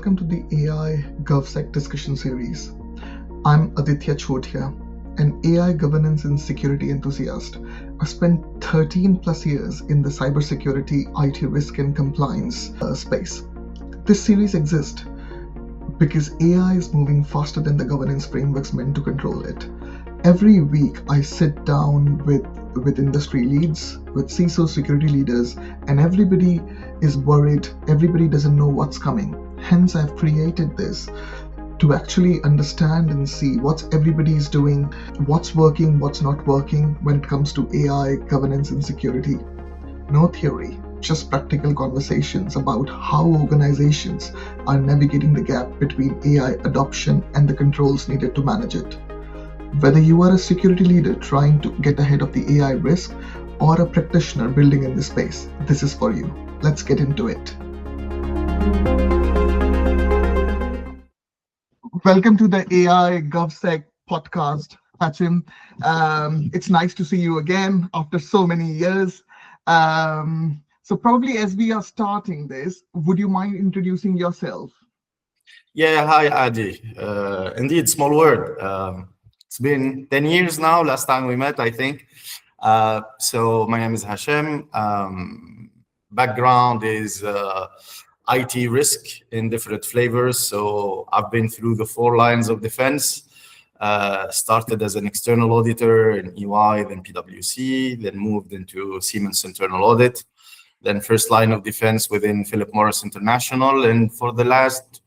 welcome to the AI GovSec discussion series. I'm Aditya Chotia, an AI governance and security enthusiast. I've spent 13 plus years in the cybersecurity, IT risk and compliance space. This series exists because AI is moving faster than the governance frameworks meant to control it. Every week, I sit down with industry leads, with CISO security leaders, and everybody is worried. Everybody doesn't know what's coming. Hence, I've created this to actually understand and see what everybody is doing, what's working, what's not working when it comes to AI, governance, and security. No theory, just practical conversations about how organizations are navigating the gap between AI adoption and the controls needed to manage it. Whether you are a security leader trying to get ahead of the AI risk or a practitioner building in this space, this is for you. Let's get into it. Welcome to the AI GovSec podcast, Hachem. It's nice to see you again after so many years. So probably as we are starting this, would you mind introducing yourself? Yeah, hi, Adi. Indeed, small word. It's been 10 years now, last time we met, I think. So my name is Hachem. Background is IT risk in different flavors. So I've been through the 4 lines of defense. Started as an external auditor in EY, then PwC, then moved into Siemens internal audit, then first line of defense within Philip Morris International. And for the last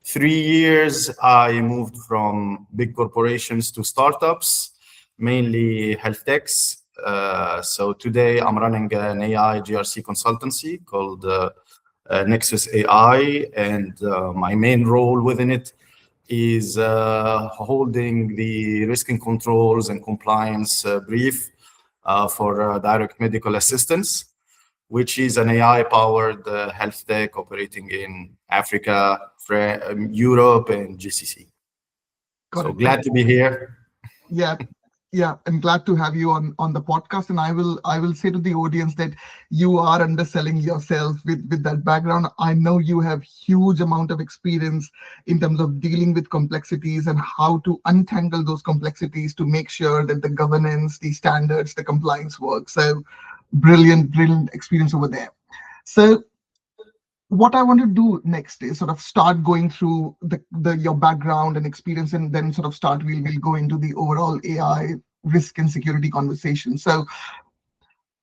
3 years, I moved from big corporations to startups, mainly health techs. So today I'm running an AI GRC consultancy called Nexus.AI, and my main role within it is holding the risk and controls and compliance brief for direct medical assistance, which is an AI-powered health tech operating in Africa, Europe, and GCC. So glad to be here. Yeah, I'm glad to have you on the podcast. And I will say to the audience that you are underselling yourself with that background. I know you have huge amount of experience in terms of dealing with complexities and how to untangle those complexities to make sure that the governance, the standards, the compliance work. So brilliant experience over there. So what I want to do next is sort of start going through your background and experience, and then sort of we'll go into the overall AI risk and security conversation. So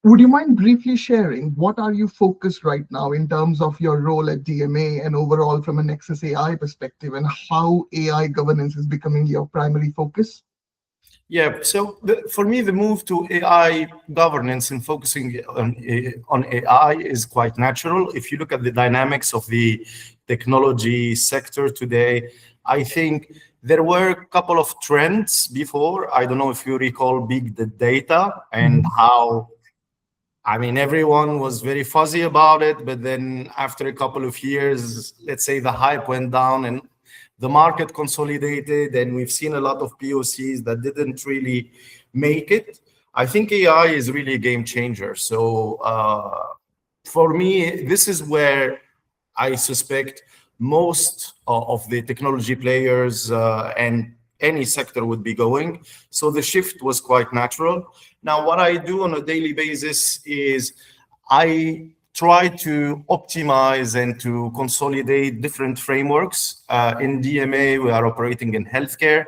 would you mind briefly sharing what are you focused right now in terms of your role at DMA and overall from a Nexus.AI perspective, and how AI governance is becoming your primary focus? Yeah, so for me, the move to AI governance and focusing on AI is quite natural. If you look at the dynamics of the technology sector today, I think there were a couple of trends before. I don't know if you recall big data and how, I mean, everyone was very fuzzy about it, but then after a couple of years, let's say the hype went down and the market consolidated, and we've seen a lot of POCs that didn't really make it. I think AI is really a game changer. So for me, this is where I suspect most of the technology players and any sector would be going. So the shift was quite natural. Now, what I do on a daily basis is I try to optimize and to consolidate different frameworks. In DMA, we are operating in healthcare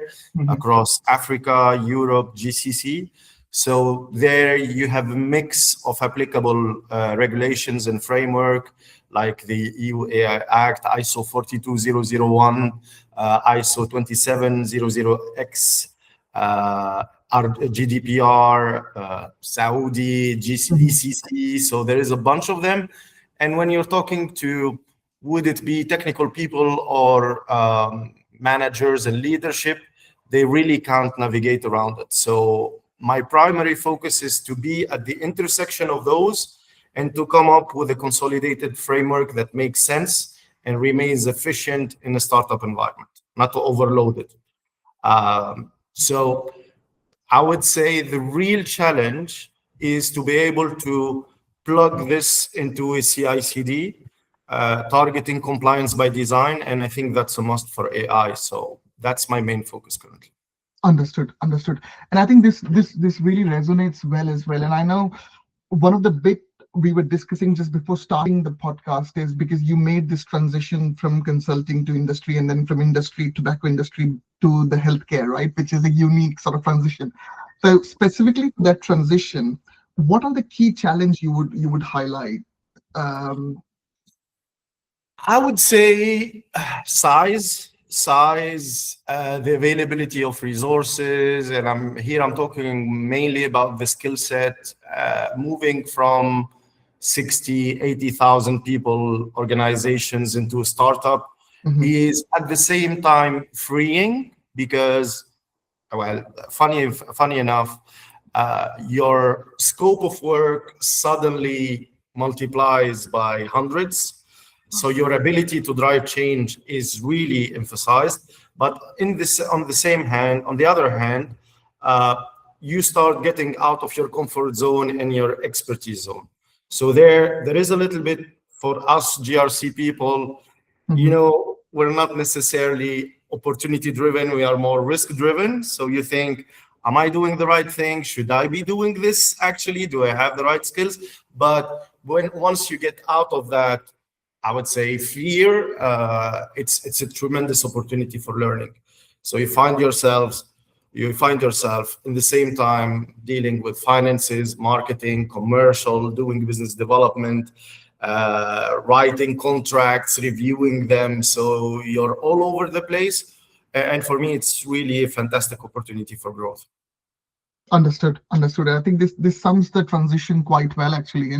across Africa, Europe, GCC. So there you have a mix of applicable regulations and framework, like the EU AI Act, ISO 42001, ISO 27000X, our GDPR, Saudi, GCC, so there is a bunch of them. And when you're talking to, would it be technical people or managers and leadership, they really can't navigate around it. So my primary focus is to be at the intersection of those and to come up with a consolidated framework that makes sense and remains efficient in a startup environment, not to overload it. So I would say the real challenge is to be able to plug this into a CI/CD targeting compliance by design, and I think that's a must for AI. So that's my main focus currently. Understood. And I think this really resonates well as well. And I know one of the bit we were discussing just before starting the podcast is because you made this transition from consulting to industry, and then from industry, tobacco industry, to the healthcare, right? Which is a unique sort of transition. So specifically to that transition, what are the key challenges you would highlight? I would say size, the availability of resources, and I'm talking mainly about the skill set. Moving from 60, 80,000 people organizations into a startup is at the same time freeing, because, well, funny enough, your scope of work suddenly multiplies by hundreds. So your ability to drive change is really emphasized. But on the other hand, you start getting out of your comfort zone and your expertise zone. So there is a little bit for us GRC people, we're not necessarily opportunity driven, we are more risk driven. So you think, am I doing the right thing? Should I be doing this actually? Do I have the right skills? But once you get out of that, I would say fear, it's a tremendous opportunity for learning. So you find yourself in the same time dealing with finances, marketing, commercial, doing business development, writing contracts, reviewing them. So you're all over the place. And for me, it's really a fantastic opportunity for growth. Understood. I think this sums the transition quite well, actually,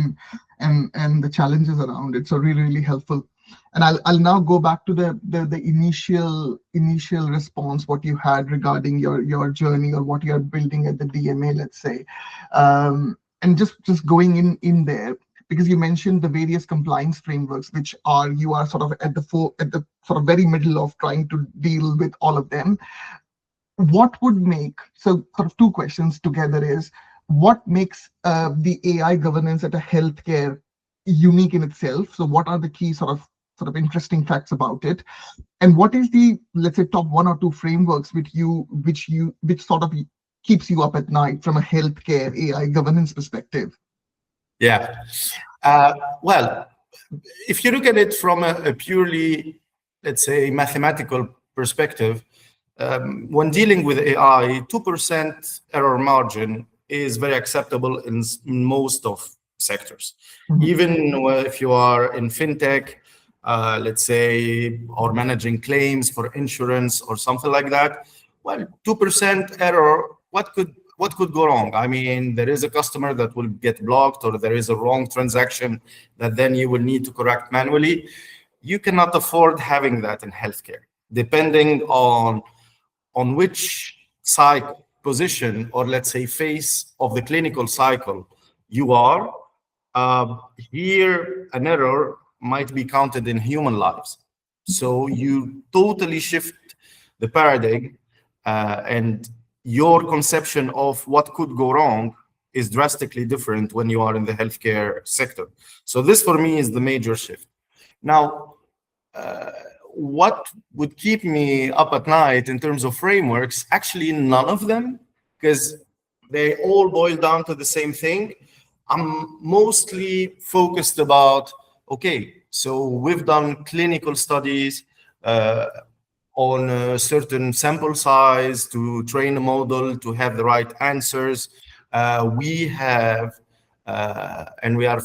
and the challenges around it. So really helpful. And I'll now go back to the initial response, what you had regarding your journey or what you are building at the DMA, let's say, and just going in there, because you mentioned the various compliance frameworks, which you are sort of at the sort of very middle of trying to deal with all of them. What would make, so sort of two questions together is, what makes the AI governance at a healthcare unique in itself? So what are the key sort of interesting facts about it? And what is the, let's say, top one or two frameworks which sort of keeps you up at night from a healthcare AI governance perspective? Yeah. Well, if you look at it from a purely, let's say, mathematical perspective, when dealing with AI, 2% error margin is very acceptable in most of sectors. Even if you are in fintech, let's say, or managing claims for insurance or something like that, well, 2% error, what could go wrong? I mean, there is a customer that will get blocked, or there is a wrong transaction that then you will need to correct manually. You cannot afford having that in healthcare, depending on which cycle, position, or let's say phase of the clinical cycle you are. Here, an error might be counted in human lives. So you totally shift the paradigm, and your conception of what could go wrong is drastically different when you are in the healthcare sector. So this, for me, is the major shift. Now, what would keep me up at night in terms of frameworks? Actually, none of them, because they all boil down to the same thing. I'm mostly focused about, okay, so we've done clinical studies on a certain sample size to train a model to have the right answers. We have, and we are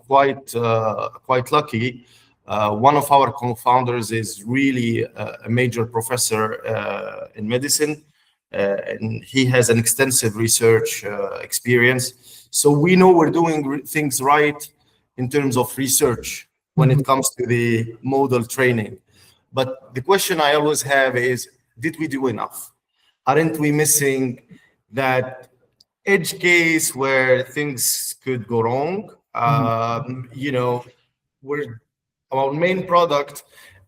quite lucky. One of our co-founders is really a major professor in medicine, and he has an extensive research experience. So we know we're doing things right in terms of research when it comes to the model training. But the question I always have is, did we do enough? Aren't we missing that edge case where things could go wrong? Our main product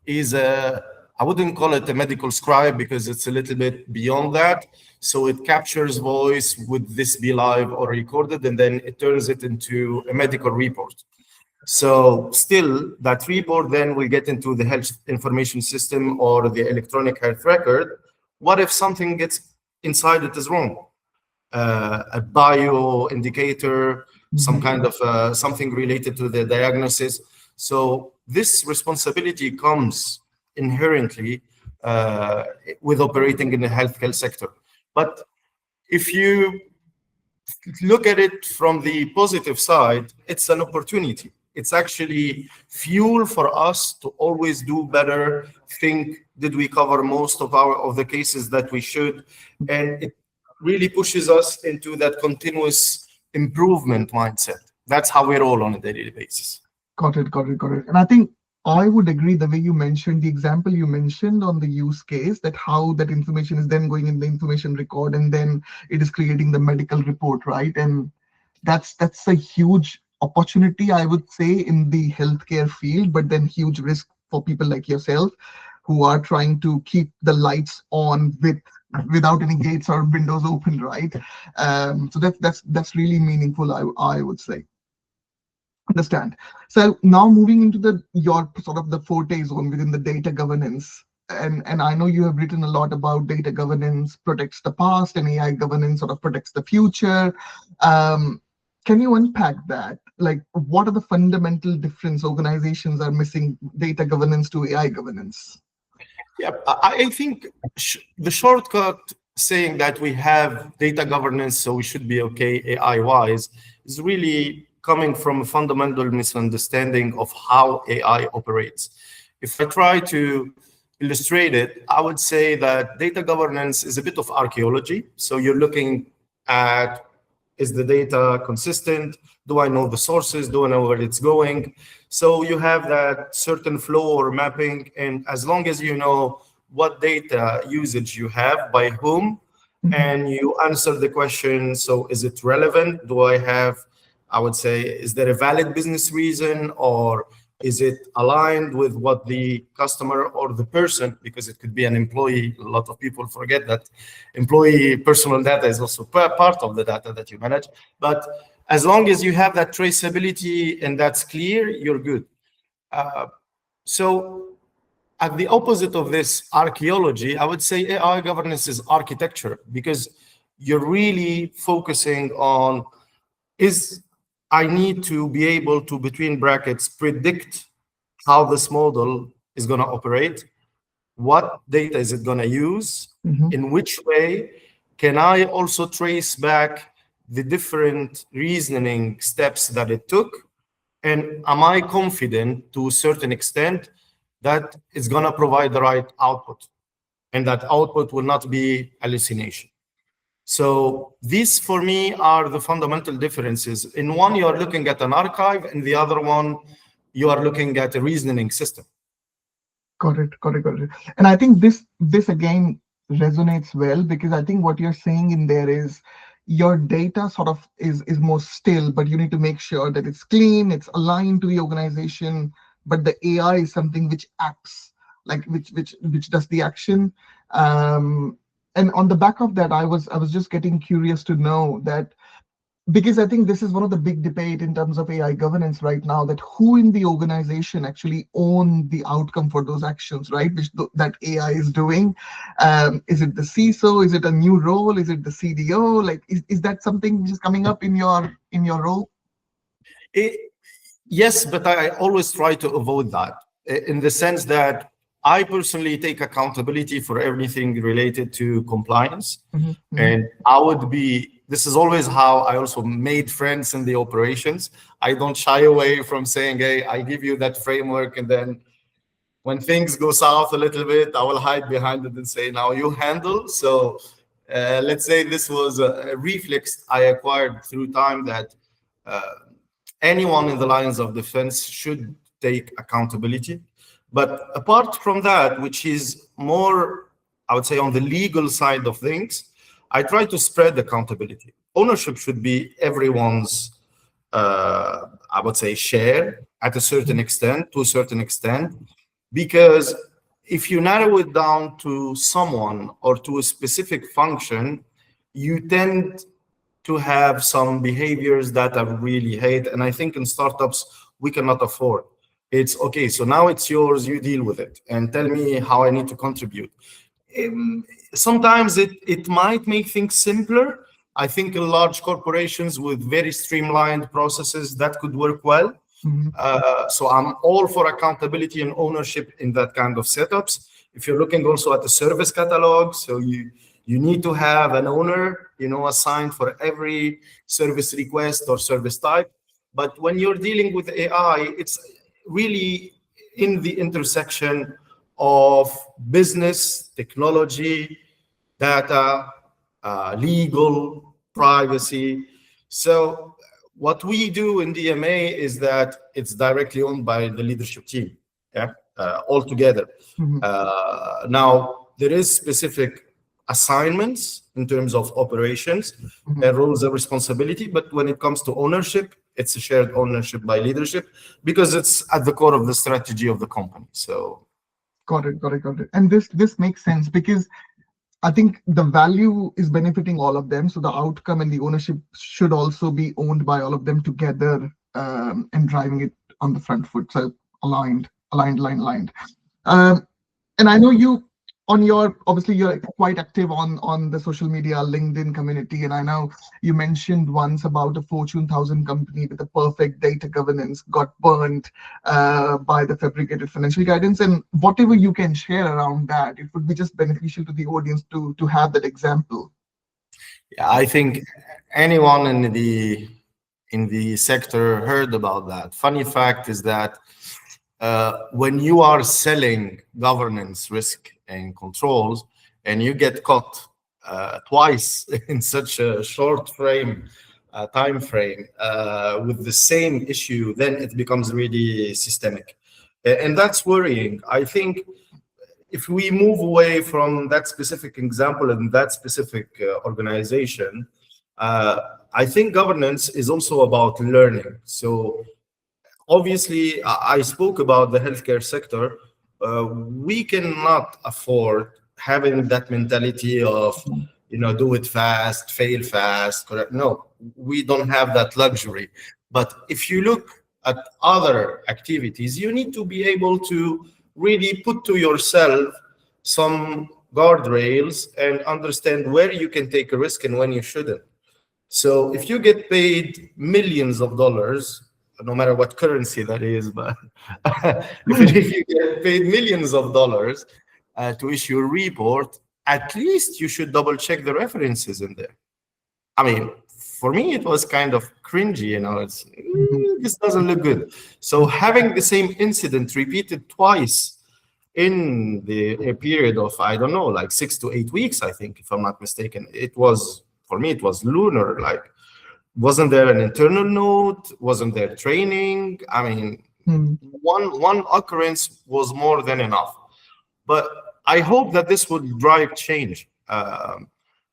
is I wouldn't call it a medical scribe, because it's a little bit beyond that. So it captures voice, would this be live or recorded, and then it turns it into a medical report. So still, that report then will get into the health information system or the electronic health record. What if something gets inside it is wrong? A bio indicator, some kind of something related to the diagnosis. So this responsibility comes inherently with operating in the healthcare sector. But if you look at it from the positive side, it's an opportunity. It's actually fuel for us to always do better, think, did we cover most of the cases that we should? And it really pushes us into that continuous improvement mindset. That's how we roll on a daily basis. Got it. And I think I would agree the way you mentioned, the example you mentioned on the use case, that how that information is then going in the information record and then it is creating the medical report, right? And that's a huge opportunity, I would say, in the healthcare field, but then huge risk for people like yourself who are trying to keep the lights on without any gates or windows open, right? So that's really meaningful, I would say. Understand. So now moving into your sort of the forte zone within the data governance. And I know you have written a lot about data governance protects the past and AI governance sort of protects the future. Can you unpack that? Like, what are the fundamental difference organizations are missing data governance to AI governance? Yeah, I think the shortcut saying that we have data governance, so we should be okay AI-wise, is really coming from a fundamental misunderstanding of how AI operates. If I try to illustrate it, I would say that data governance is a bit of archaeology. So you're looking at, is the data consistent? Do I know the sources? Do I know where it's going? So you have that certain flow or mapping, and as long as you know what data usage you have, by whom, and you answer the question, so is it relevant? Do I have, I would say, is there a valid business reason, or is it aligned with what the customer or the person, because it could be an employee. A lot of people forget that employee personal data is also part of the data that you manage. But as long as you have that traceability and that's clear, you're good. So at the opposite of this archaeology, I would say AI governance is architecture, because you're really focusing on, I need to be able to, between brackets, predict how this model is going to operate, what data is it going to use, in which way. Can I also trace back the different reasoning steps that it took? And am I confident to a certain extent that it's going to provide the right output, and that output will not be hallucination? So these, for me, are the fundamental differences. In one, you are looking at an archive, and the other one, you are looking at a reasoning system. Got it. And I think this again resonates well, because I think what you're saying in there is your data sort of is more still, but you need to make sure that it's clean, it's aligned to the organization, but the AI is something which acts, like which does the action. And on the back of that, I was just getting curious to know that, because I think this is one of the big debate in terms of AI governance right now, that who in the organization actually own the outcome for those actions, right? Which that AI is doing. Is it the CISO? Is it a new role? Is it the CDO? Like, is that something which is coming up in your role? Yes, but I always try to avoid that, in the sense that I personally take accountability for everything related to compliance. And I would be, this is always how I also made friends in the operations. I don't shy away from saying, hey, I give you that framework, and then when things go south a little bit, I will hide behind it and say, now you handle. So let's say this was a reflex I acquired through time, that anyone in the lines of defense should take accountability. But apart from that, which is more, I would say, on the legal side of things, I try to spread accountability. Ownership should be everyone's, I would say, share at a certain extent, to a certain extent, because if you narrow it down to someone or to a specific function, you tend to have some behaviors that I really hate. And I think in startups, we cannot afford. It's okay, so now it's yours, you deal with it and tell me how I need to contribute. Sometimes it might make things simpler. I think in large corporations with very streamlined processes, that could work well. So I'm all for accountability and ownership in that kind of setups. If you're looking also at the service catalog, so you need to have an owner, assigned for every service request or service type. But when you're dealing with AI, it's really in the intersection of business, technology, data, legal, privacy. So what we do in DMA is that it's directly owned by the leadership team, altogether. Now, there is specific assignments in terms of operations and roles and responsibility, but when it comes to ownership, it's a shared ownership by leadership because it's at the core of the strategy of the company. So, got it. And this makes sense because I think the value is benefiting all of them. So the outcome and the ownership should also be owned by all of them together, and driving it on the front foot. So aligned. And I know you, obviously you're quite active on the social media LinkedIn community. And I know you mentioned once about a Fortune 1000 company with a perfect data governance got burned by the fabricated financial guidance. And whatever you can share around that, it would be just beneficial to the audience to have that example. Yeah, I think anyone in the sector heard about that. Funny fact is that when you are selling governance, risk, and controls, and you get caught twice in such a short time frame with the same issue, then it becomes really systemic, and that's worrying. I think if we move away from that specific example and that specific organization, I think governance is also about learning. So obviously, I spoke about the healthcare sector. We cannot afford having that mentality of, do it fast, fail fast, correct? No, we don't have that luxury. But if you look at other activities, you need to be able to really put to yourself some guardrails and understand where you can take a risk and when you shouldn't. So if you get paid millions of dollars, no matter what currency that is, but if you get paid millions of dollars to issue a report, at least you should double check the references in there. I mean, for me, it was kind of cringy, it's this doesn't look good. So having the same incident repeated twice in a period of, I don't know, like 6 to 8 weeks, I think, if I'm not mistaken, for me, it was lunar. Like, wasn't there an internal note? Wasn't there training? I mean, one occurrence was more than enough. But I hope that this would drive change.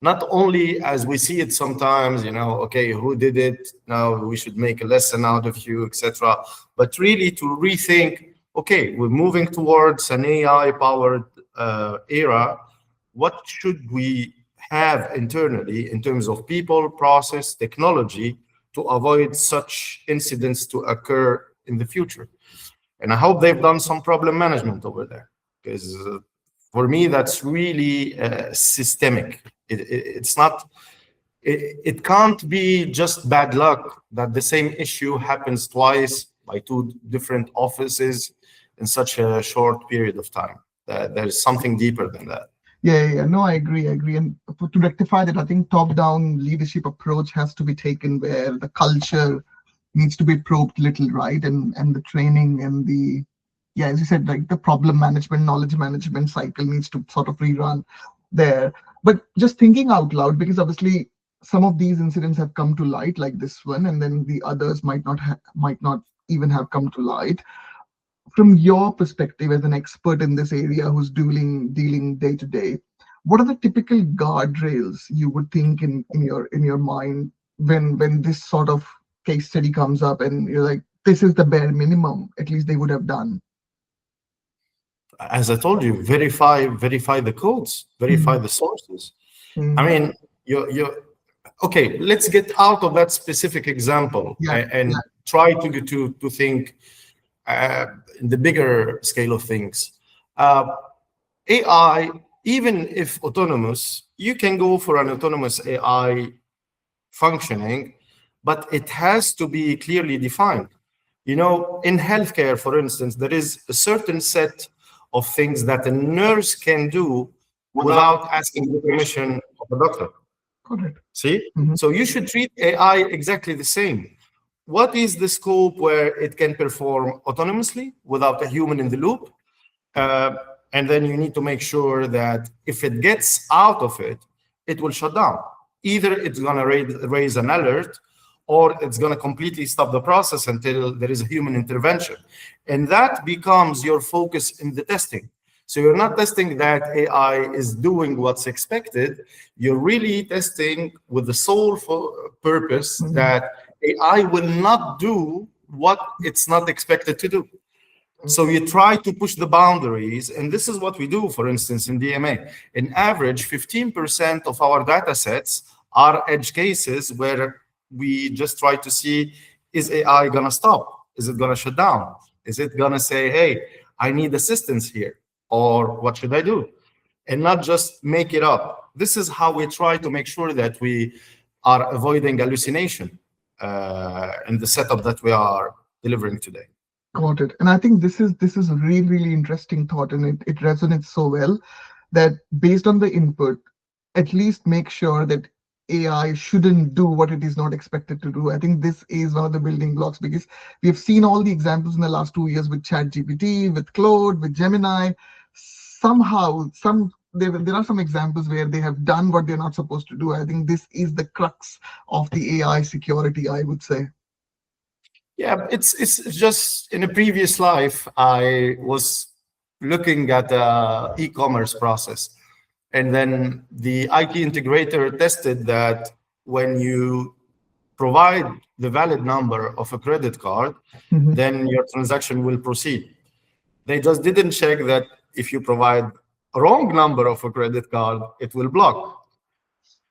Not only as we see it sometimes, okay, who did it? Now we should make a lesson out of you, etc. But really to rethink, okay, we're moving towards an AI-powered era. What should we have internally in terms of people, process, technology to avoid such incidents to occur in the future? And I hope they've done some problem management over there, because for me, that's really systemic. It's not, it can't be just bad luck that the same issue happens twice by two different offices in such a short period of time. There is something deeper than that. Yeah. No, I agree. And to rectify that, I think top-down leadership approach has to be taken where the culture needs to be probed little, right? And the training and the, as you said, like the problem management, knowledge management cycle needs to sort of rerun there. But just thinking out loud, because obviously some of these incidents have come to light, like this one, and then the others might not even have come to light. From your perspective as an expert in this area who's dealing day to day, what are the typical guardrails you would think in your mind when this sort of case study comes up and you're like, this is the bare minimum at least they would have done? As I told you, verify the codes, verify the sources. I mean, okay, let's get out of that specific example and try to think in the bigger scale of things. AI, even if autonomous, you can go for an autonomous AI functioning, but it has to be clearly defined. You know, in healthcare, for instance, there is a certain set of things that a nurse can do without asking the permission of a doctor. Correct. See? So you should treat AI exactly the same. What is the scope where it can perform autonomously without a human in the loop? And then you need to make sure that if it gets out of it, it will shut down. Either it's going to raise an alert, or it's going to completely stop the process until there is a human intervention. And that becomes your focus in the testing. So you're not testing that AI is doing what's expected. You're really testing with the sole purpose that AI will not do what it's not expected to do. So you try to push the boundaries, and this is what we do, for instance, in DMA. In average, 15% of our data sets are edge cases where we just try to see, is AI going to stop? Is it going to shut down? Is it going to say, hey, I need assistance here? Or what should I do? And not just make it up. This is how we try to make sure that we are avoiding hallucination in the setup that we are delivering today. Got it. And I think this is a really interesting thought, and it resonates so well that based on the input, at least make sure that AI shouldn't do what it is not expected to do. I think this is one of the building blocks, because we have seen all the examples in the last 2 years with ChatGPT, with Claude, with Gemini. Somehow, there are some examples where they have done what they're not supposed to do. I think this is the crux of the AI security, I would say. Yeah, it's just in a previous life, I was looking at the e-commerce process. And then the IT integrator tested that when you provide the valid number of a credit card, then your transaction will proceed. They just didn't check that if you provide a wrong number of a credit card, it will block.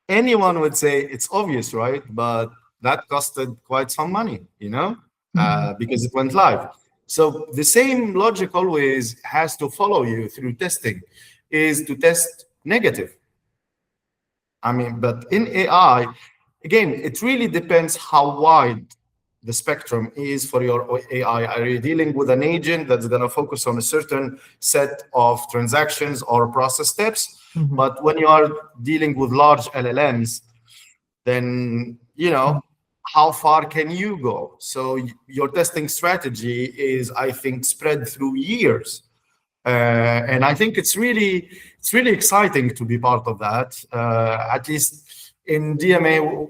Anyone would say it's obvious, right? But that costed quite some money, you know, because it went live. So the same logic always has to follow you through testing, is to test negative. I mean, but in AI, again, it really depends how wide the spectrum is for your AI. Are you dealing with an agent that's going to focus on a certain set of transactions or process steps? But when you are dealing with large LLMs, then, you know, how far can you go? So your testing strategy is, I think, spread through years. And I think it's really exciting to be part of that. At least in DMA,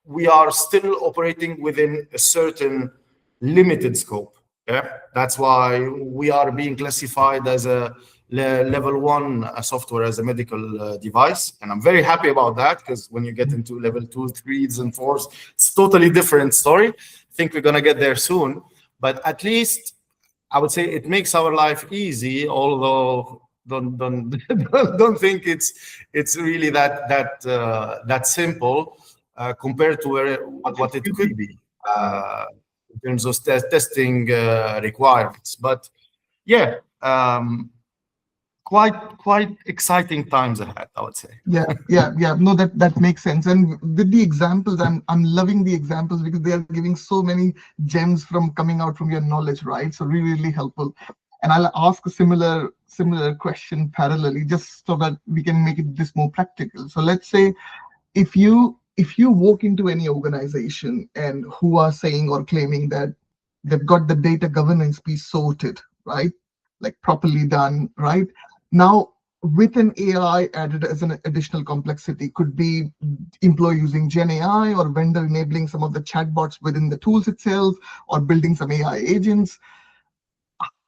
we are still operating within a certain limited scope. Yeah, that's why we are being classified as a level 1 software as a medical device, and I'm very happy about that, because when you get into level 2, 3s, and 4s, it's totally different story. I think we're gonna get there soon, but at least I would say it makes our life easy, although don't think it's really that simple compared to what it could be in terms of testing requirements. But yeah, quite exciting times ahead, I would say. Yeah. No, that makes sense. And with the examples, I'm loving the examples, because they are giving so many gems from coming out from your knowledge, right? So really helpful. And I'll ask a similar question parallelly, just so that we can make this more practical. So let's say if you walk into any organization and who are saying or claiming that they've got the data governance piece sorted, right? Like properly done, right? Now, with an AI added as an additional complexity, could be employee using Gen AI, or vendor enabling some of the chatbots within the tools itself, or building some AI agents.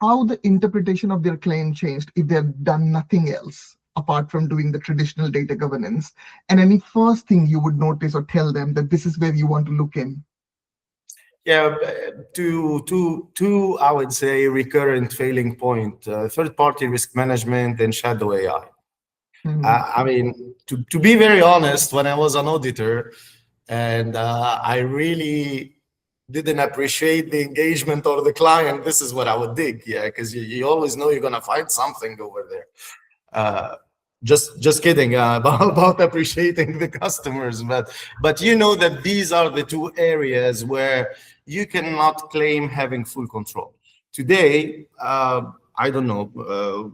How the interpretation of their claim changed if they've done nothing else apart from doing the traditional data governance, and any first thing you would notice or tell them that this is where you want to look in? Yeah, two, I would say, recurrent failing point: third-party risk management and shadow AI. I mean, to be very honest, when I was an auditor, And I really didn't appreciate the engagement or the client. This is what I would dig, yeah, because you always know you're gonna find something over there. Just kidding about appreciating the customers, but you know that these are the two areas where you cannot claim having full control. Today, I don't know,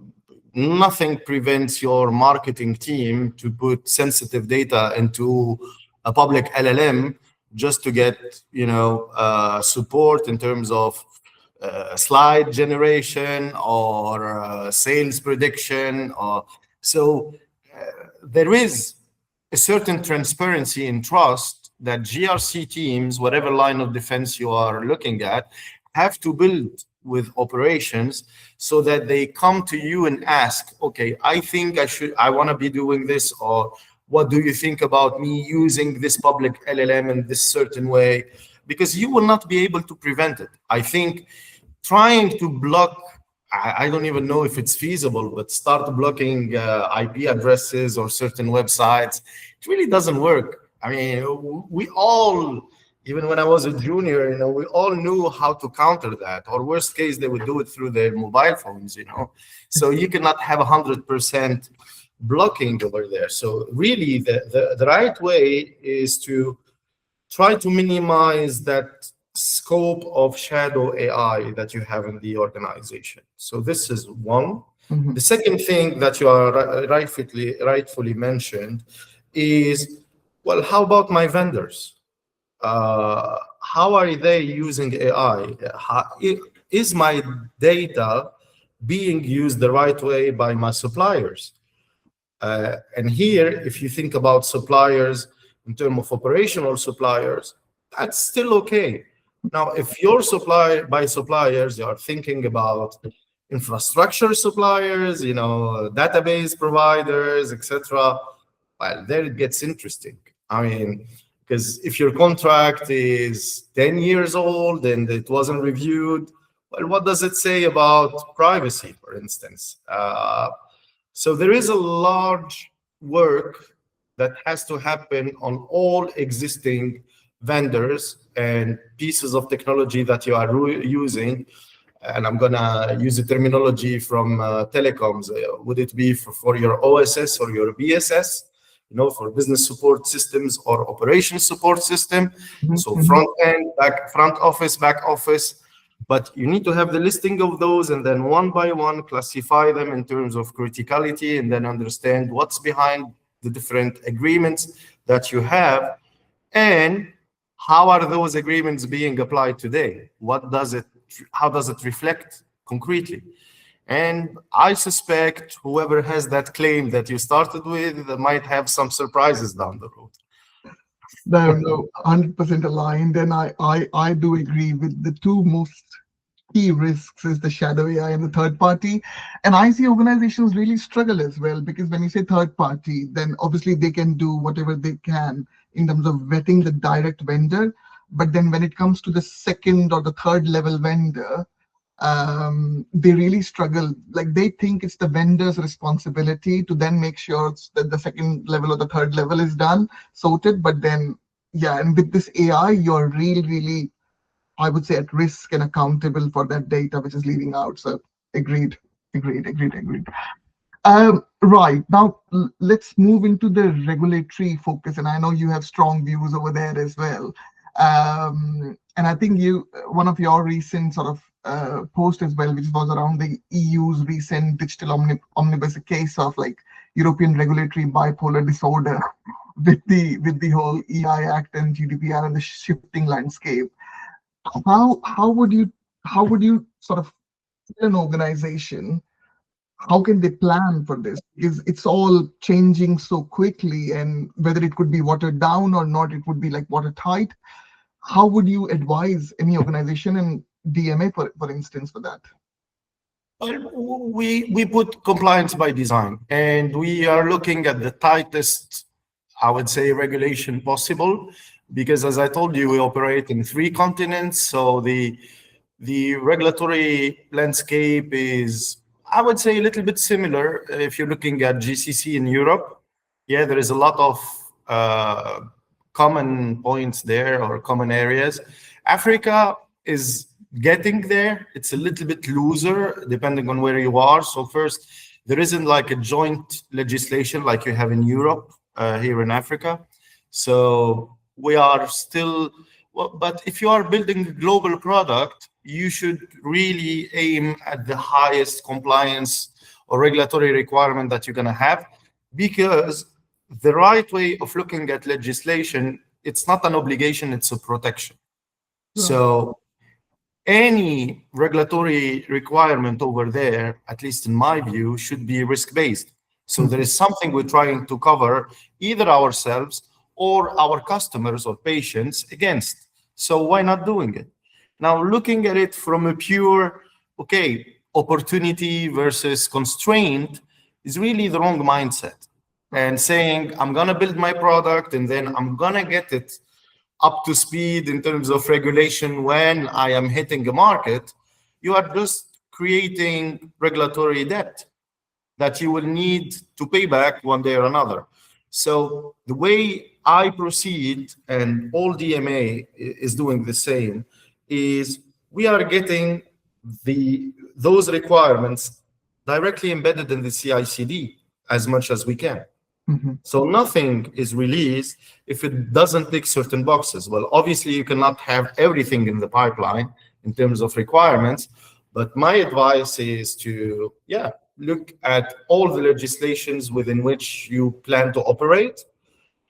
nothing prevents your marketing team to put sensitive data into a public LLM just to get, support in terms of slide generation or sales prediction. There is a certain transparency and trust that GRC teams, whatever line of defense you are looking at, have to build with operations so that they come to you and ask, okay, I want to be doing this, or what do you think about me using this public LLM in this certain way? Because you will not be able to prevent it. I think trying to block, I don't even know if it's feasible, but start blocking IP addresses or certain websites, it really doesn't work. I mean, we all, even when I was a junior, we all knew how to counter that. Or worst case, they would do it through their mobile phones, So you cannot have 100% blocking over there. So really, the right way is to try to minimize that scope of shadow AI that you have in the organization. So this is one. The second thing that you are rightfully mentioned is, well, how about my vendors? How are they using AI? Is my data being used the right way by my suppliers? And here, if you think about suppliers in terms of operational suppliers, that's still okay. Now, if you're by suppliers, you are thinking about infrastructure suppliers, database providers, etc. Well, there it gets interesting. I mean, because if your contract is 10 years old and it wasn't reviewed, well, what does it say about privacy, for instance? So there is a large work that has to happen on all existing vendors and pieces of technology that you are using. And I'm going to use the terminology from telecoms. Would it be for your OSS or your BSS? For business support systems or operation support system. So front end, front office, back office. But you need to have the listing of those and then one by one classify them in terms of criticality and then understand what's behind the different agreements that you have and how are those agreements being applied today? How does it reflect concretely? And I suspect whoever has that claim that you started with might have some surprises down the road. No, 100% aligned. And I do agree with the two most key risks is the shadow AI and the third party. And I see organizations really struggle as well, because when you say third party, then obviously they can do whatever they can in terms of vetting the direct vendor. But then when it comes to the second or the third level vendor, they really struggle. Like they think it's the vendor's responsibility to then make sure that the second level or the third level is done, sorted. But then, yeah, and with this AI, you're really, I would say, at risk and accountable for that data which is leaving out. So agreed. Right, now let's move into the regulatory focus, and I know you have strong views over there as well. And I think one of your recent sort of post as well, which was around the EU's recent digital omnibus, a case of like European regulatory bipolar disorder with the whole EI Act and GDPR and the shifting landscape. How would you sort of tell an organization, how can they plan for this? Because it's all changing so quickly, and whether it could be watered down or not, it would be like watertight. How would you advise any organization and DMA, for instance, for that? Well, we put compliance by design, and we are looking at the tightest, I would say, regulation possible, because as I told you, we operate in 3 continents. So the regulatory landscape is, I would say, a little bit similar. If you're looking at GCC in Europe, yeah, there is a lot of common points there or common areas. Africa is getting there. It's a little bit looser depending on where you are. So first, there isn't like a joint legislation like you have in Europe here in Africa. So we are still, well, but if you are building a global product, you should really aim at the highest compliance or regulatory requirement that you're going to have, because the right way of looking at legislation, it's not an obligation, it's a protection. Right. So any regulatory requirement over there, at least in my view, should be risk-based. So there is something we're trying to cover either ourselves or our customers or patients against. So why not doing it? Now, looking at it from a pure, okay, opportunity versus constraint is really the wrong mindset. And saying, I'm going to build my product and then I'm going to get it up to speed in terms of regulation when I am hitting a market, you are just creating regulatory debt that you will need to pay back one day or another. So the way I proceed, and all DMA is doing the same, is we are getting those requirements directly embedded in the CI/CD as much as we can. So nothing is released if it doesn't tick certain boxes. Well, obviously you cannot have everything in the pipeline in terms of requirements, but my advice is to, look at all the legislations within which you plan to operate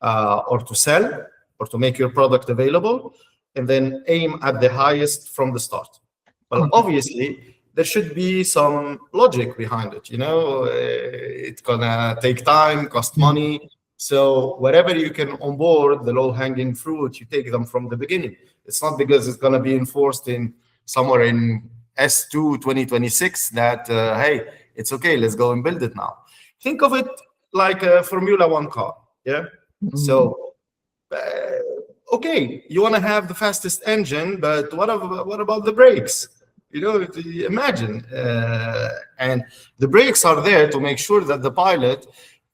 or to sell or to make your product available, and then aim at the highest from the start. Well, obviously, there should be some logic behind it. It's gonna take time, cost money. So wherever you can onboard the low-hanging fruit, you take them from the beginning. It's not because it's gonna be enforced in somewhere in S2 2026 that, hey, it's okay, let's go and build it now. Think of it like a Formula One car, yeah? So, okay, you wanna have the fastest engine, but what about the brakes? Imagine, and the brakes are there to make sure that the pilot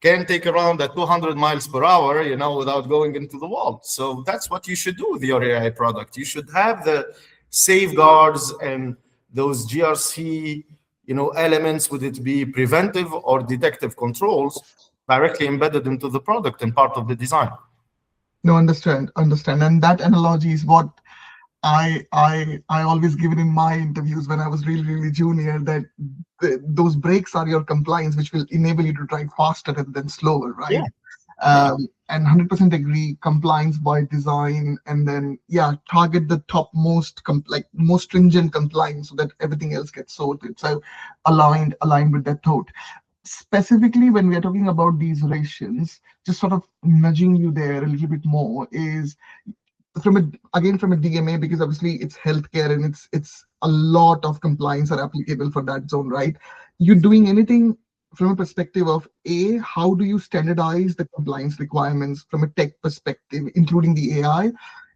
can take around at 200 miles per hour, without going into the wall. So that's what you should do with your AI product. You should have the safeguards and those GRC, elements, would it be preventive or detective controls, directly embedded into the product and part of the design. No, understand. And that analogy is what I always give it in my interviews when I was really, really junior, that those brakes are your compliance, which will enable you to drive faster rather than slower, right? Yeah. And 100% agree, compliance by design, and then, target the top most stringent compliance so that everything else gets sorted. So aligned with that thought. Specifically, when we are talking about these rations, just sort of nudging you there a little bit more is, from a DMA, because obviously it's healthcare and it's a lot of compliance are applicable for that zone, right? You doing anything from a perspective of how do you standardize the compliance requirements from a tech perspective, including the AI,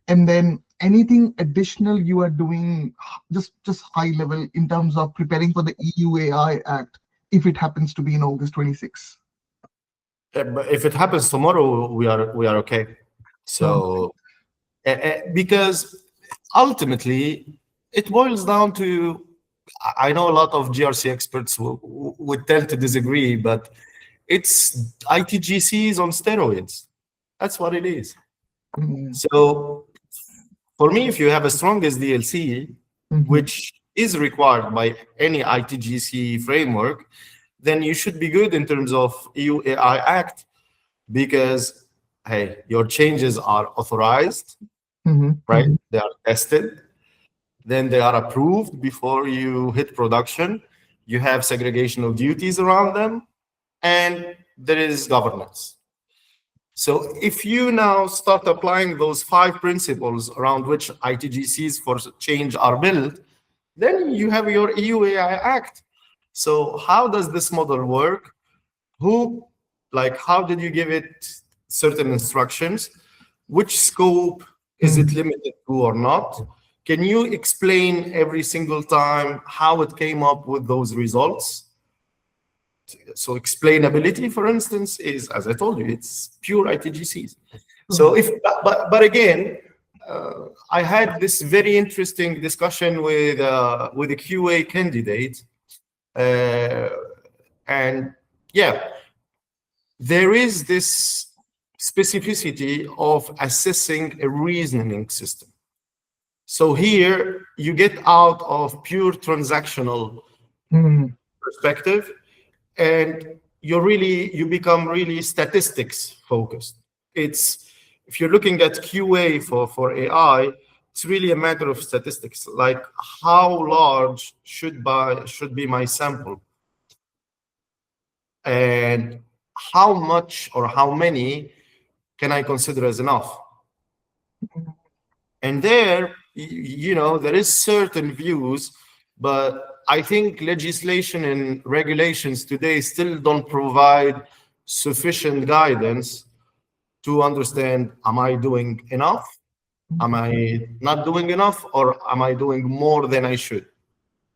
and then anything additional you are doing, just high level in terms of preparing for the EU AI Act if it happens to be in August 26? But if it happens tomorrow, we are okay. So. Because ultimately, it boils down to, I know a lot of GRC experts would tend to disagree, but it's ITGCs on steroids. That's what it is. So for me, if you have a strongest DLC, which is required by any ITGC framework, then you should be good in terms of EU AI Act, because, hey, your changes are authorized, right? They are tested, then they are approved before you hit production. You have segregation of duties around them, and there is governance. So if you now start applying those 5 principles around which ITGCs for change are built, then you have your EU AI Act. So how does this model work? How did you give it certain instructions? Which scope is it limited to or not? Can you explain every single time how it came up with those results? So explainability, for instance, is, as I told you, it's pure ITGCs. So but again, I had this very interesting discussion with a QA candidate, and yeah, there is this specificity of assessing a reasoning system. So here you get out of pure transactional perspective, and you become really statistics focused. If you're looking at QA for AI, it's really a matter of statistics, like how large should be my sample, and how much or how many can I consider as enough. And there, there is certain views, but I think legislation and regulations today still don't provide sufficient guidance to understand, am I doing enough? Am I not doing enough? Or am I doing more than I should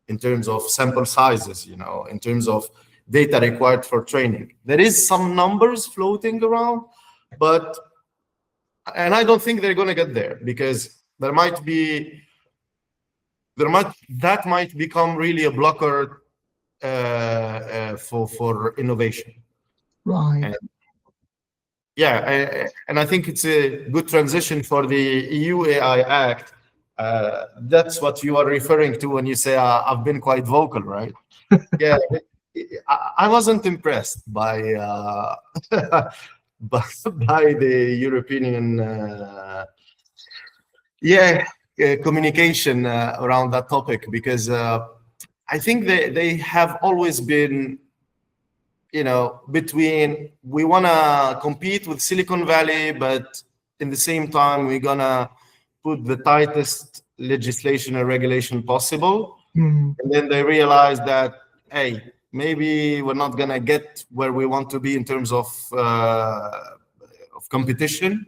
in terms of sample sizes, in terms of data required for training? There is some numbers floating around, and I don't think they're going to get there, because that might become really a blocker for innovation. Right. And I think it's a good transition for the EU AI Act. That's what you are referring to when you say I've been quite vocal, right? Yeah, I wasn't impressed by by the European communication around that topic, because I think they have always been, between, we want to compete with Silicon Valley, but in the same time, we're going to put the tightest legislation and regulation possible. And then they realize that, hey, maybe we're not going to get where we want to be in terms of competition.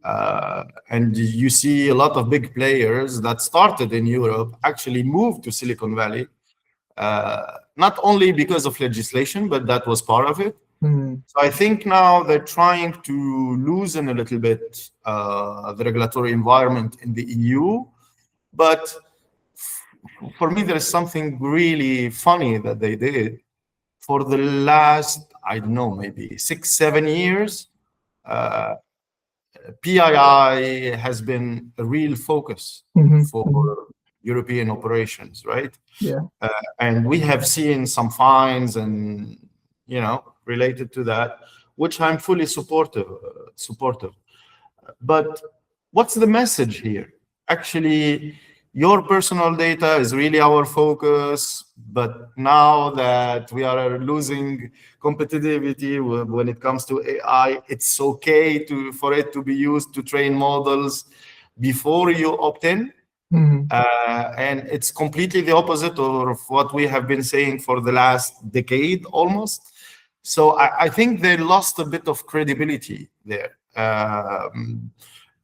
And you see a lot of big players that started in Europe actually moved to Silicon Valley, not only because of legislation, but that was part of it. So I think now they're trying to loosen a little bit the regulatory environment in the EU. But for me, there is something really funny that they did. For the last, I don't know, maybe 6-7 years, PII has been a real focus for European operations, right? Yeah. And we have seen some fines and, related to that, which I'm fully supportive. But what's the message here? Actually, your personal data is really our focus, but now that we are losing competitivity when it comes to AI, it's okay for it to be used to train models before you opt in. And it's completely the opposite of what we have been saying for the last decade almost. So I think they lost a bit of credibility there.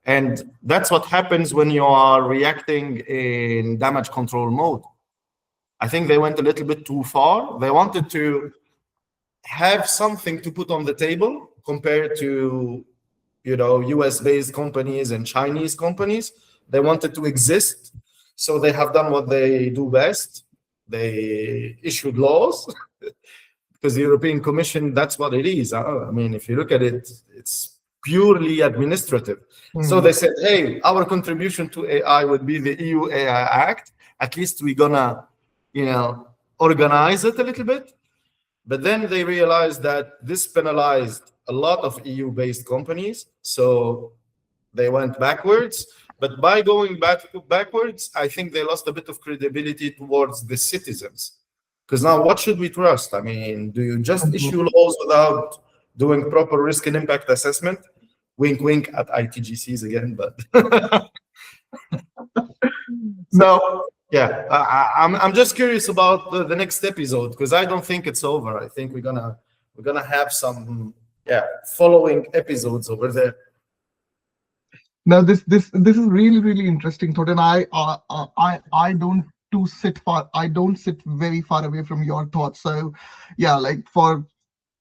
And that's what happens when you are reacting in damage control mode. I think they went a little bit too far. They wanted to have something to put on the table compared to, US-based companies and Chinese companies. They wanted to exist. So they have done what they do best. They issued laws because the European Commission, that's what it is. I mean, if you look at it, it's purely administrative. So they said, hey, our contribution to AI would be the EU AI Act. At least we're gonna, organize it a little bit. But then they realized that this penalized a lot of EU-based companies. So they went backwards. But by going backwards, I think they lost a bit of credibility towards the citizens. Because now what should we trust? I mean, do you just issue laws without doing proper risk and impact assessment? Wink, wink at ITGCs again, but so yeah, I'm just curious about the next episode, because I don't think it's over. I think we're gonna have some following episodes over there. Now this is really, really interesting thought, and I don't sit very far away from your thoughts. So yeah, like for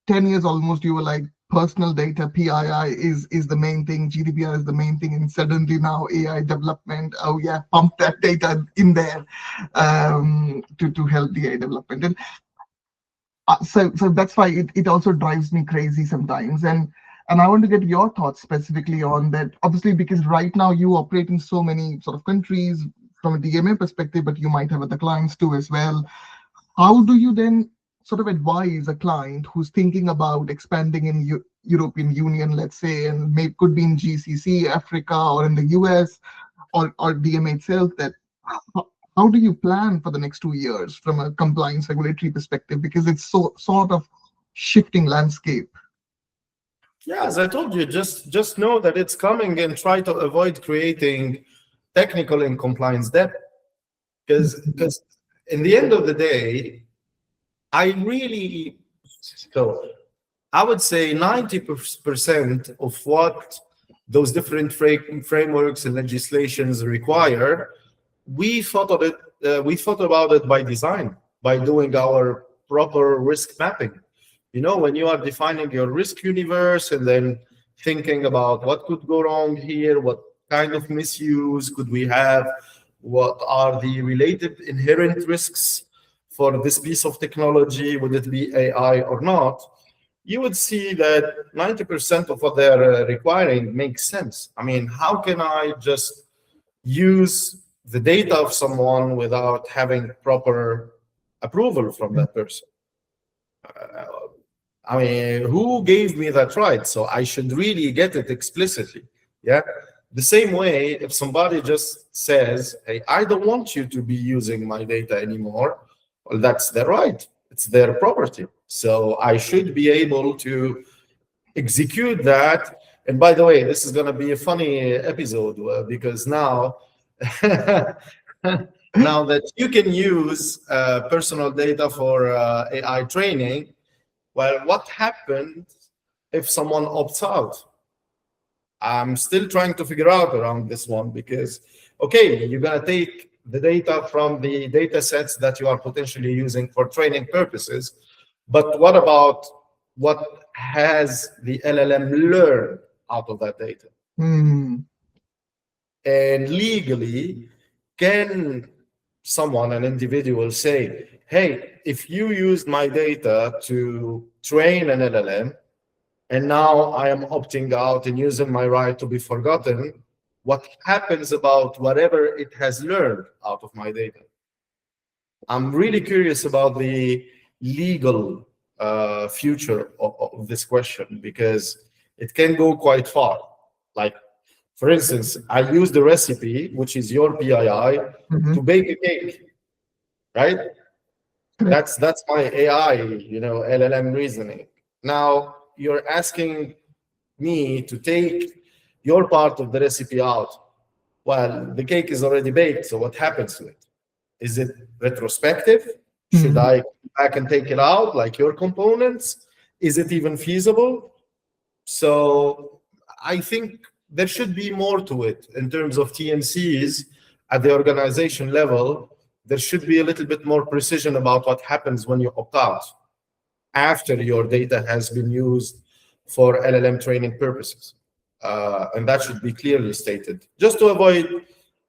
10 years almost, you were like, personal data, PII is the main thing, GDPR is the main thing, and suddenly now AI development, oh yeah, pump that data in there to help the AI development. And so that's why it also drives me crazy sometimes. And I want to get your thoughts specifically on that, obviously, because right now you operate in so many sort of countries from a DMA perspective, but you might have other clients too as well. How do you then sort of advise a client who's thinking about expanding in European Union, let's say, and could be in GCC, Africa, or in the US, or DMA itself, that how do you plan for the next 2 years from a compliance regulatory perspective? Because it's so sort of shifting landscape. Yeah, as I told you, just know that it's coming and try to avoid creating technical and compliance debt. Because in the end of the day, I would say 90% of what those different frameworks and legislations require, we thought about it by design, by doing our proper risk mapping. When you are defining your risk universe and then thinking about what could go wrong here, what kind of misuse could we have, what are the related inherent risks for this piece of technology, would it be AI or not, you would see that 90% of what they're requiring makes sense. I mean, how can I just use the data of someone without having proper approval from that person? I mean, who gave me that right? So I should really get it explicitly. Yeah. The same way, if somebody just says, hey, I don't want you to be using my data anymore, well, that's their right. It's their property. So I should be able to execute that. And by the way, this is going to be a funny episode because now, now that you can use personal data for AI training, well, what happens if someone opts out? I'm still trying to figure out around this one because, okay, you're going to take the data from the data sets that you are potentially using for training purposes, but what about what has the LLM learned out of that data? Mm. And legally, can someone, an individual, say, hey, if you used my data to train an LLM, and now I am opting out and using my right to be forgotten, what happens about whatever it has learned out of my data? I'm really curious about the legal future of this question because it can go quite far. Like, for instance, I use the recipe, which is your PII, to bake a cake, right? That's my AI, LLM reasoning. Now you're asking me to take your part of the recipe out. Well, the cake is already baked, so what happens to it? Is it retrospective? Should I go back and take it out, like your components? Is it even feasible? So I think there should be more to it in terms of TNCs at the organization level. There should be a little bit more precision about what happens when you opt out after your data has been used for LLM training purposes. And that should be clearly stated, just to avoid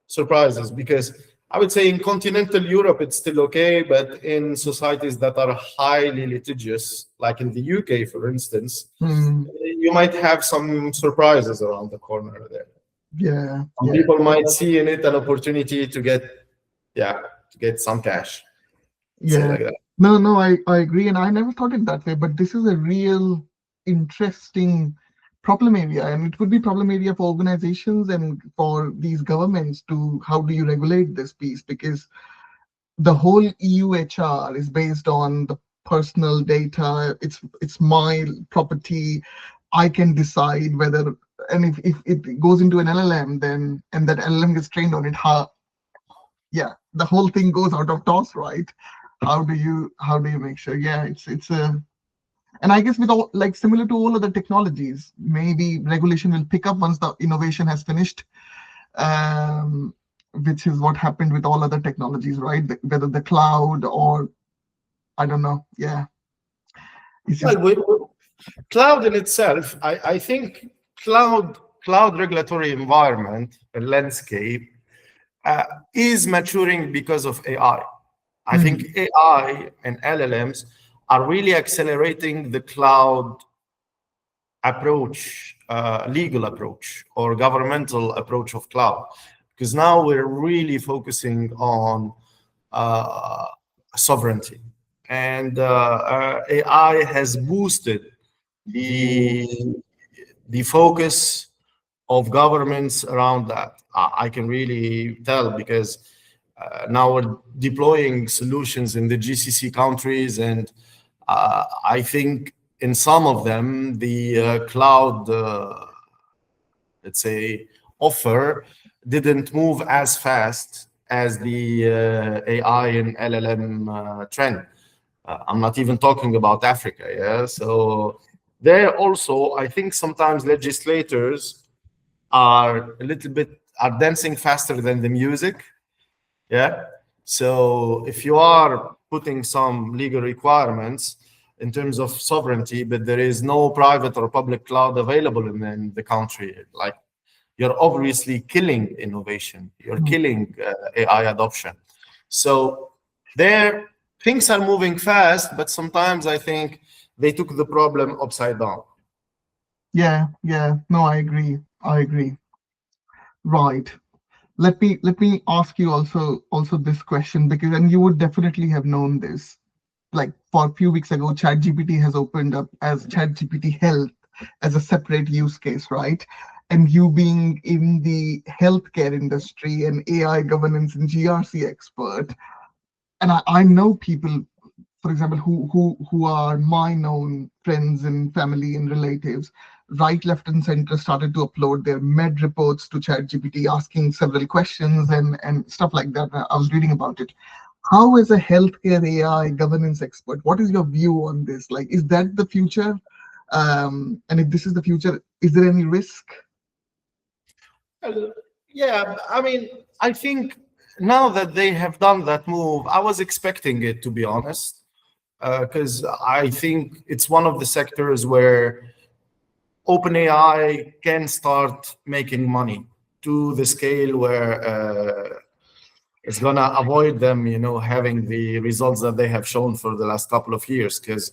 surprises, because I would say in continental Europe, it's still okay, but in societies that are highly litigious, like in the UK, for instance, you might have some surprises around the corner there. Yeah. People might see in it an opportunity to get some cash. Yeah. Like that. No, I agree. And I never thought it that way, but this is a real interesting problem area. And it could be problem area for organizations and for these governments to, how do you regulate this piece? Because the whole EU HR is based on the personal data. It's my property. I can decide whether, and if it goes into an LLM, then, and that LLM gets trained on it, the whole thing goes out of toss, right? How do you make sure? Yeah, it's a, and I guess with all, like, similar to all other technologies, maybe regulation will pick up once the innovation has finished, which is what happened with all other technologies, right? Whether the cloud or, I don't know. Yeah. Well, Cloud in itself, I think cloud regulatory environment and landscape is maturing because of AI. I think AI and LLMs are really accelerating the cloud approach, legal approach or governmental approach of cloud, because now we're really focusing on sovereignty, and AI has boosted the focus of governments around that. I can really tell because now we're deploying solutions in the GCC countries, and I think in some of them the cloud, let's say, offer didn't move as fast as the AI and LLM trend. I'm not even talking about Africa, yeah? So there also, I think sometimes legislators are dancing faster than the music, yeah? So if you are putting some legal requirements in terms of sovereignty, but there is no private or public cloud available in the country, like, you're obviously killing innovation. You're killing AI adoption. So there, things are moving fast, but sometimes I think they took the problem upside down. Yeah. No, I agree. Right. Let me ask you also this question, because, and you would definitely have known this, like for a few weeks ago, ChatGPT has opened up as ChatGPT Health as a separate use case, right? And you being in the healthcare industry and AI governance and GRC expert, and I know people, for example, who are my known friends and family and relatives, right, left, and center, started to upload their med reports to ChatGPT, asking several questions and stuff like that. I was reading about it. How, as a healthcare AI governance expert, what is your view on this? Like, is that the future? And if this is the future, is there any risk? Yeah, I mean, I think now that they have done that move, I was expecting it, to be honest, because I think it's one of the sectors where OpenAI can start making money to the scale where it's gonna avoid them, having the results that they have shown for the last couple of years. Because,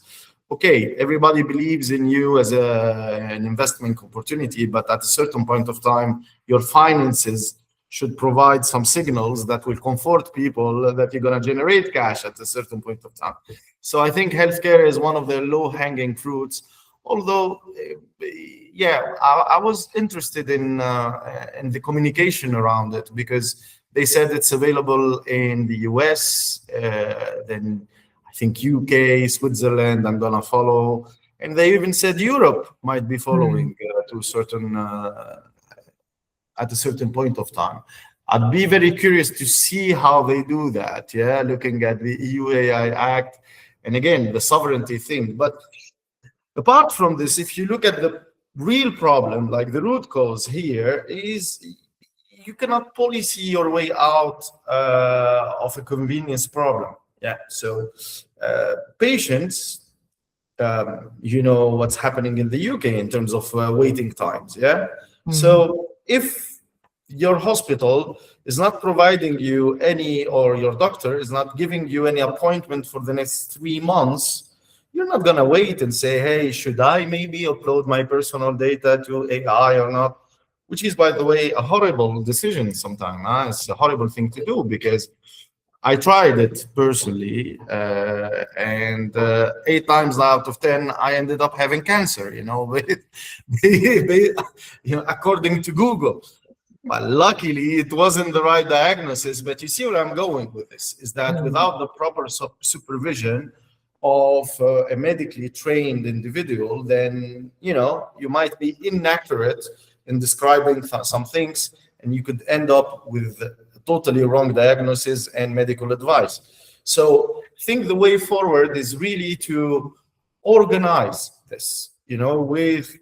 okay, everybody believes in you as an investment opportunity, but at a certain point of time, your finances should provide some signals that will comfort people that you're gonna generate cash at a certain point of time. So I think healthcare is one of the low-hanging fruits. Although, yeah, I was interested in the communication around it, because they said it's available in the US, then I think UK, Switzerland, I'm gonna follow. And they even said Europe might be following to certain at a certain point of time. I'd be very curious to see how they do that, yeah, looking at the EU AI Act, and again, the sovereignty thing. But apart from this, if you look at the real problem, like the root cause here is you cannot policy your way out of a convenience problem. Yeah. So patients, what's happening in the UK in terms of waiting times. Yeah. So if your hospital is not providing you any, or your doctor is not giving you any appointment for the next 3 months, you're not going to wait and say, hey, should I maybe upload my personal data to AI or not? Which is, by the way, a horrible decision sometimes. It's a horrible thing to do, because I tried it personally, and 8 times out of 10, I ended up having cancer, according to Google. But luckily, it wasn't the right diagnosis. But you see where I'm going with this, is that without the proper supervision of a medically trained individual, then, you might be inaccurate in describing some things, and you could end up with a totally wrong diagnosis and medical advice. So I think the way forward is really to organize this, with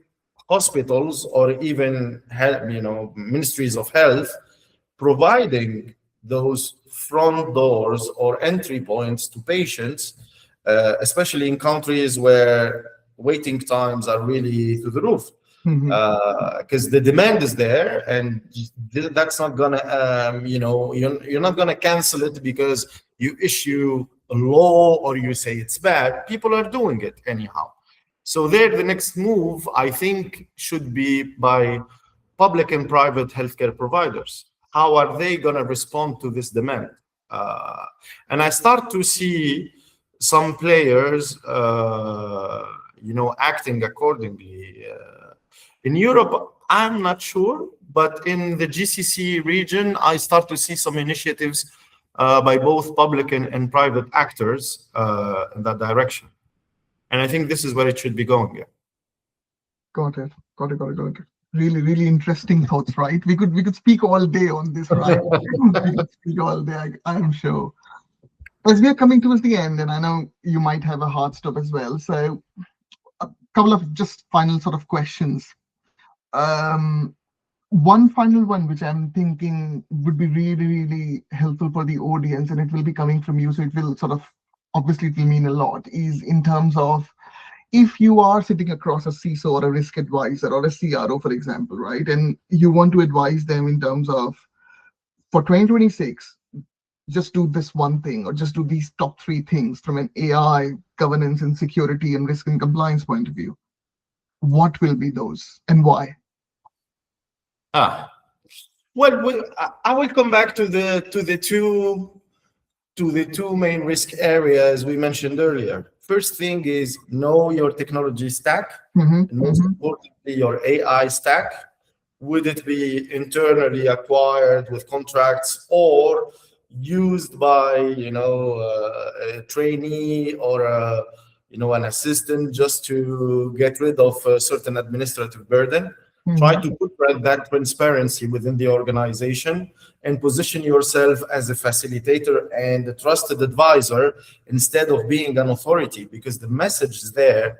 hospitals or even health, ministries of health, providing those front doors or entry points to patients, especially in countries where waiting times are really through the roof. Because the demand is there, and that's not gonna, you're not gonna cancel it because you issue a law or you say it's bad. People are doing it anyhow. So there, the next move, I think, should be by public and private healthcare providers. How are they gonna respond to this demand? And I start to see some players, acting accordingly. In Europe, I'm not sure, but in the GCC region, I start to see some initiatives by both public and private actors in that direction. And I think this is where it should be going. Yeah. Got it. Really, really interesting thoughts, right? We could speak all day on this, right? We could speak all day, I'm sure. As we are coming towards the end, and I know you might have a hard stop as well, so a couple of just final sort of questions. One final one, which I'm thinking would be really, really helpful for the audience, and it will be coming from you, so it will sort of, obviously it will mean a lot, is in terms of if you are sitting across a CISO or a risk advisor or a CRO, for example, right, and you want to advise them in terms of, for 2026, just do this one thing or just do these top 3 things from an AI, governance and security and risk and compliance point of view, what will be those and why? Well, I will come back to the two main risk areas we mentioned earlier. First thing is know your technology stack, and most importantly, your AI stack. Would it be internally acquired with contracts or used by a trainee or an assistant just to get rid of a certain administrative burden? Try to put that transparency within the organization and position yourself as a facilitator and a trusted advisor instead of being an authority, because the message there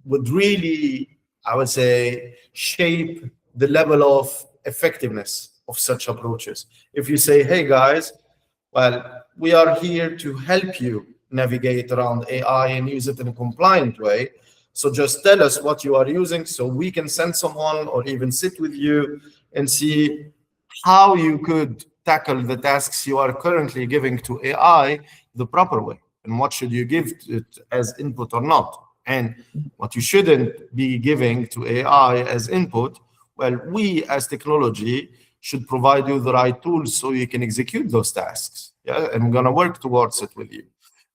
would really, I would say, shape the level of effectiveness of such approaches. If you say, hey guys, well, we are here to help you navigate around AI and use it in a compliant way. So just tell us what you are using so we can send someone or even sit with you and see how you could tackle the tasks you are currently giving to AI the proper way, and what should you give it as input or not, and what you shouldn't be giving to AI as input. Well, we as technology should provide you the right tools so you can execute those tasks. Yeah, and we're going to work towards it with you.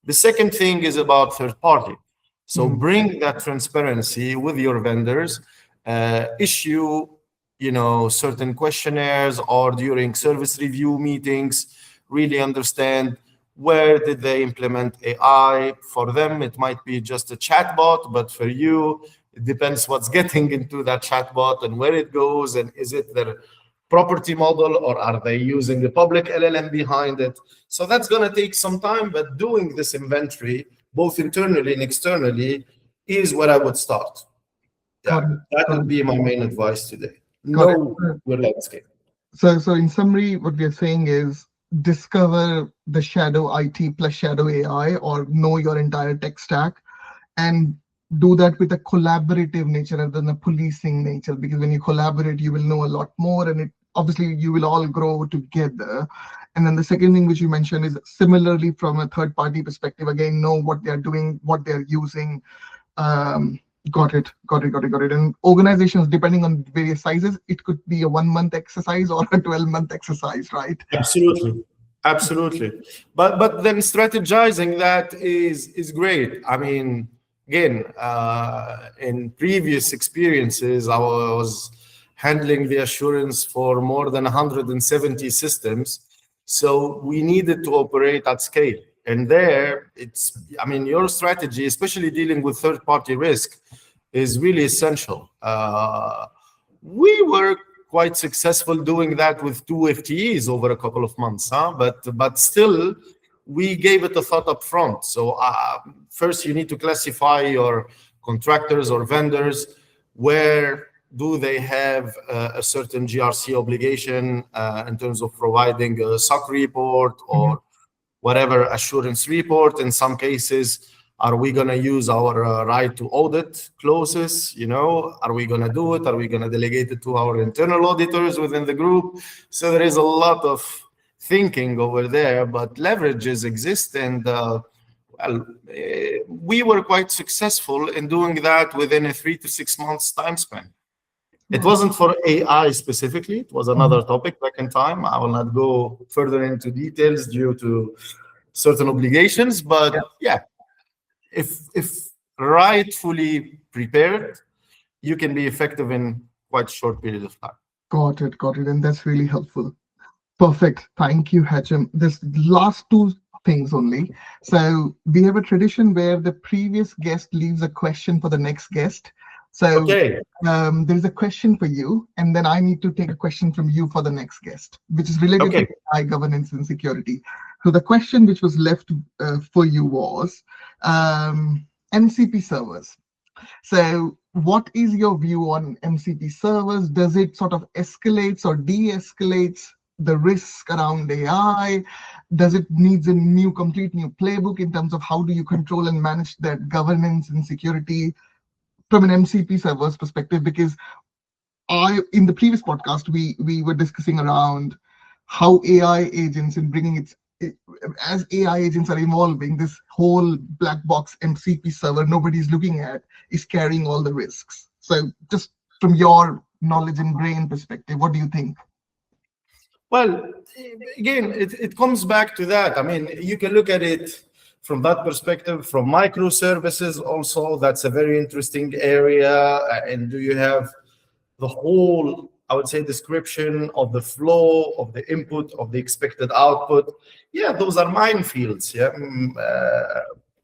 The second thing is about third party. So bring that transparency with your vendors, issue, certain questionnaires, or during service review meetings, really understand where did they implement AI. For them, it might be just a chatbot, but for you, it depends what's getting into that chatbot and where it goes, and is it their property model or are they using the public LLM behind it? So that's going to take some time, but doing this inventory, both internally and externally, is where I would start. Yeah, that would be my main advice today. Know your landscape. So in summary, what we are saying is discover the shadow IT plus shadow AI, or know your entire tech stack, and do that with a collaborative nature rather than a policing nature, because when you collaborate, you will know a lot more, and obviously you will all grow together. And then the second thing which you mentioned is similarly from a third party perspective, again, know what they're doing, what they're using. Got it. And organizations, depending on various sizes, it could be a 1-month exercise or a 12-month exercise, right? Absolutely. But then strategizing that is great. I mean, again, in previous experiences, I was handling the assurance for more than 170 systems. So we needed to operate at scale. And there, your strategy, especially dealing with third-party risk, is really essential. We were quite successful doing that with 2 FTEs over a couple of months, but still, we gave it a thought up front. So first, you need to classify your contractors or vendors. Where do they have a certain GRC obligation in terms of providing a SOC report or whatever assurance report? In some cases, Are we going to use our right to audit clauses? Are we going to do it? Are we going to delegate it to our internal auditors within the group? So there is a lot of thinking over there, but leverages exist. And we were quite successful in doing that within a 3 to 6 months time span. It wasn't for AI specifically. It was another topic back in time. I will not go further into details due to certain obligations, but yeah, if rightfully prepared, you can be effective in quite a short period of time. Got it. And that's really helpful. Perfect. Thank you, Hachem. This last two things only. So we have a tradition where the previous guest leaves a question for the next guest. So there's a question for you, and then I need to take a question from you for the next guest, which is related to AI governance and security. So the question which was left for you was MCP servers. So what is your view on MCP servers? Does it sort of escalates or de-escalates the risk around AI? Does it needs a complete new playbook in terms of how do you control and manage that governance and security from an MCP server's perspective? Because in the previous podcast, we were discussing around how AI agents and as AI agents are evolving, this whole black box MCP server nobody's looking at is carrying all the risks. So just from your knowledge and brain perspective, what do you think? Well, again, it comes back to that. I mean, you can look at it from that perspective, from microservices also. That's a very interesting area. And do you have the whole, I would say, description of the flow of the input of the expected output? Yeah, those are minefields. Yeah.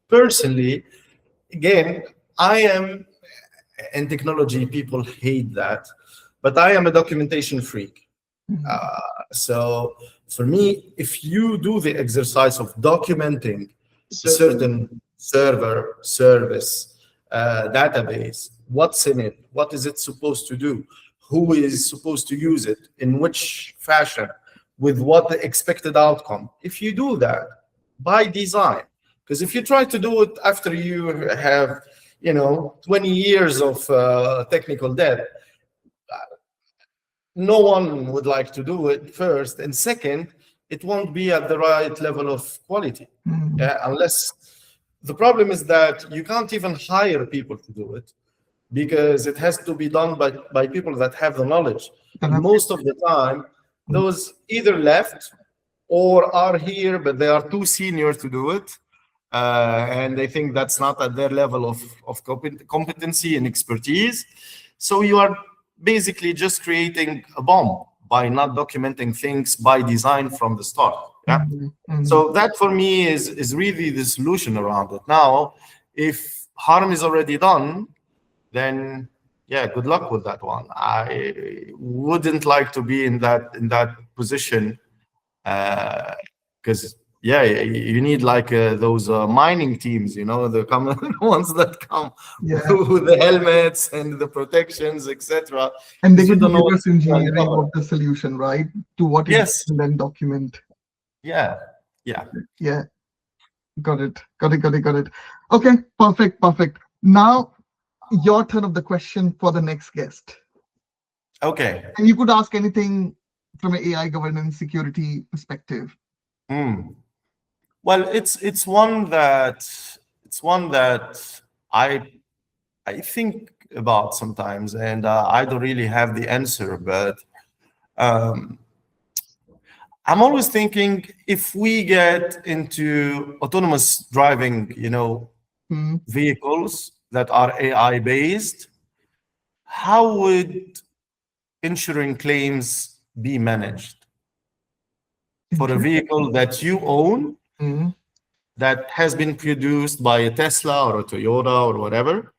Personally, again, I am, and technology people hate that, but I am a documentation freak. So for me, if you do the exercise of documenting a certain server, service, database, what's in it, what is it supposed to do, who is supposed to use it, in which fashion, with what the expected outcome. If you do that by design, because if you try to do it after you have 20 years of technical debt, no one would like to do it, first, and second, it won't be at the right level of quality. Unless the problem is that you can't even hire people to do it, because it has to be done by people that have the knowledge. And most of the time, those either left or are here, but they are too senior to do it. And they think that's not at their level of competency and expertise. So you are basically just creating a bomb by not documenting things by design from the start. So that for me is really the solution around it. Now, if harm is already done, then yeah, good luck with that one. I wouldn't like to be in that position, because you need like those mining teams, the common ones that come with the helmets and the protections, etc. And they can do reverse engineering of the solution, right? To what it is, and then document. Yeah. Got it. Okay, perfect. Now, your turn of the question for the next guest. Okay. And you could ask anything from an AI governance security perspective. Well, it's one that I think about sometimes, and I don't really have the answer, but I'm always thinking, if we get into autonomous driving, vehicles that are AI based, how would insurance claims be managed for a vehicle that you own, that has been produced by a Tesla or a Toyota or whatever?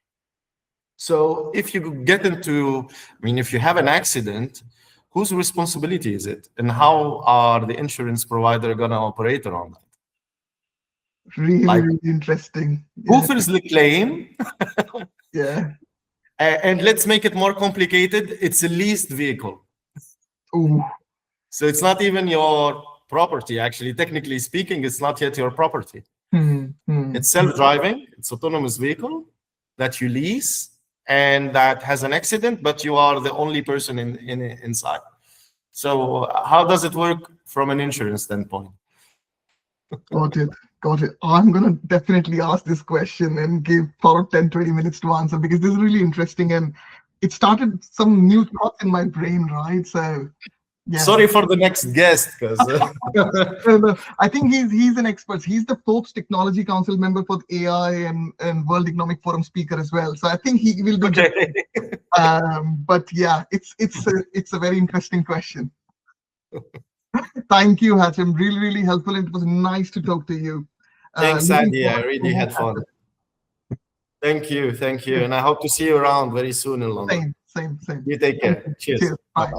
So if you get into, if you have an accident, whose responsibility is it? And how are the insurance provider going to operate around that? Really interesting. Who fills the claim? Yeah. And let's make it more complicated. It's a leased vehicle. Ooh. So it's not even your property, actually. Technically speaking, it's not yet your property. It's self-driving, it's autonomous vehicle that you lease and that has an accident, but you are the only person inside. So how does it work from an insurance standpoint? Got it. I'm going to definitely ask this question and give about 10-20 minutes to answer, because this is really interesting and it started some new thoughts in my brain, right? So yeah. Sorry for the next guest, because I think he's an expert. He's the Forbes Technology Council member for the AI and World Economic Forum speaker as well. So I think he will be okay. But yeah, it's a very interesting question. Thank you, Hachem. Really, really helpful. It was nice to talk to you. Thanks, Adi. I really had fun. Thank you. And I hope to see you around very soon in London. Same. You take care. Cheers. Bye.